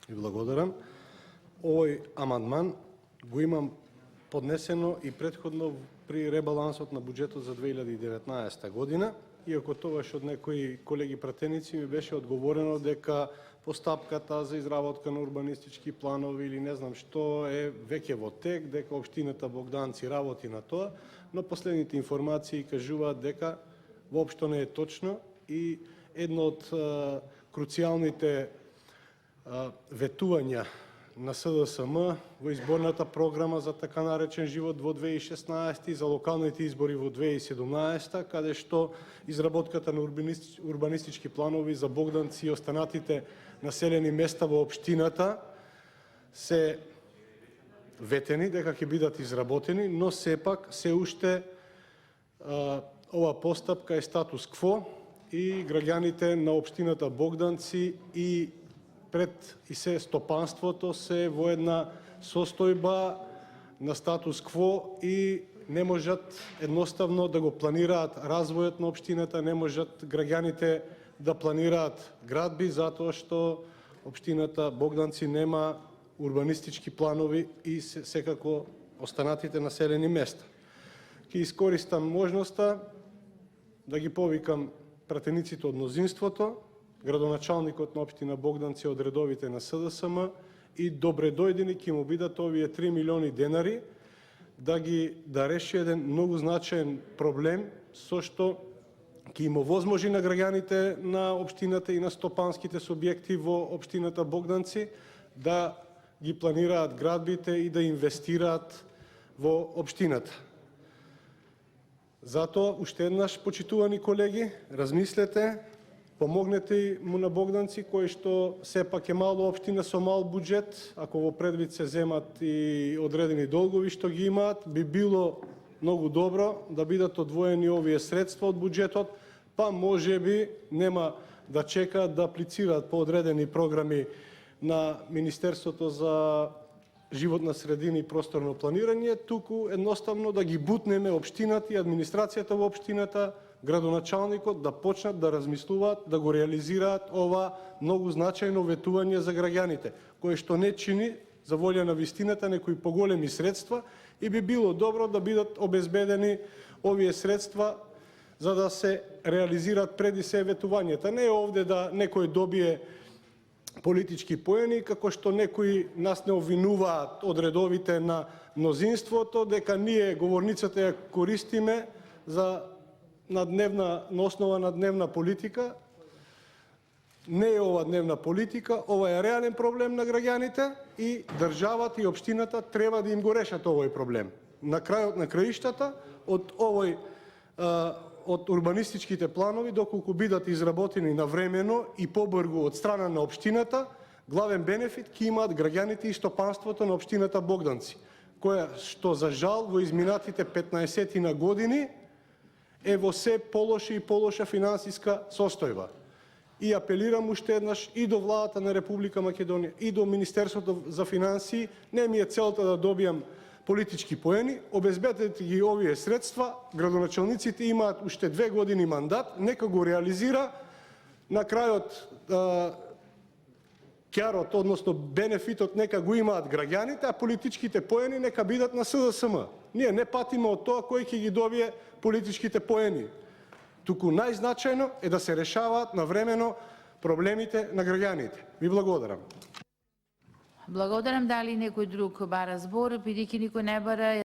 Ви благодарам. Овој амандман го имам поднесено и претходно при ребалансот на буџетот за 2019 година, иако тогаш од некои колеги пратеници ми беше одговорено дека постапката за изработка на урбанистички планови или не знам што е веќе во тек, дека општината Богданци работи на тоа, но последните информации кажуваат дека воопшто не е точно и едно од круцијалните ветувања на СДСМ во изборната програма за така наречен живот во 2016 и за локалните избори во 2017, каде што изработката на урбанистички планови за Богданци и останатите населени места во општината се ветени дека ќе бидат изработени, но сепак се уште ова постапка е статус кво и граѓаните на општината Богданци и пред и се стопанството се во една состојба на статус кво и не можат едноставно да го планираат развојот на општината, не можат граѓаните да планираат градби затоа што општината Богданци нема урбанистички планови и секако останатите населени места. Ќе искористам можноста да ги повикам пратениците од мнозинството, градоначалникот на општина Богданци од редовите на СДСМ и добре дојдени ќе му бидат овие 3 милиони денари да реши еден многу значаен проблем со што ќе им овозможи на граѓаните на општината и на стопанските субјекти во општината Богданци да ги планираат градбите и да инвестираат во општината. Затоа, уште еднаш, почитувани колеги, размислете, помогнете му на Богданци, кој што сепак е мало општина со мал буџет, ако во предвид се земат и одредени долгови што ги имаат, би било многу добро да бидат одвоени овие средства од буџетот, па можеби нема да чекаат да аплицираат по одредени програми на Министерството за животна средина и просторно планирање, туку едноставно да ги бутнеме општината и администрацијата во општината, градоначалникот да почнат да размислуваат, да го реализираат ова многу значајно ветување за граѓаните, кое што не чини за волја на вистината некои поголеми средства и би било добро да бидат обезбедени овие средства за да се реализираат преди се ветувањата. Не е овде да некој добие политички поени, како што некои нас не обвинуваат од редовите на мнозинството, дека ние говорницата ја користиме на основа на дневна политика. Не е ова дневна политика, ова е реален проблем на граѓаните и државата и општината треба да им го решат овој проблем. На крајот на краиштата, од урбанистичките планови, доколку бидат изработени навремено и побрзо од страна на општината, главен бенефит ќе имаат граѓаните и стопанството на општината Богданци, која што за жал во изминатите 15 години е во се полоша и полоша финансиска состојба. И апелирам уште еднаш и до владата на Република Македонија и до Министерството за финансии, не ми е целта да добијам политички поени, обезбедете ги овие средства, градоначалниците имаат уште 2 години мандат, нека го реализира, на крајот кјарот, односно бенефитот нека го имаат граѓаните, а политичките поени нека бидат на СДСМ. Ние не патиме од тоа кој ќе ги добие политичките поени. Туку најзначајно е да се решаваат навремено проблемите на граѓаните. Ви благодарам. Благодарам. Дали некој друг бара збор, бидејќи никој не бара,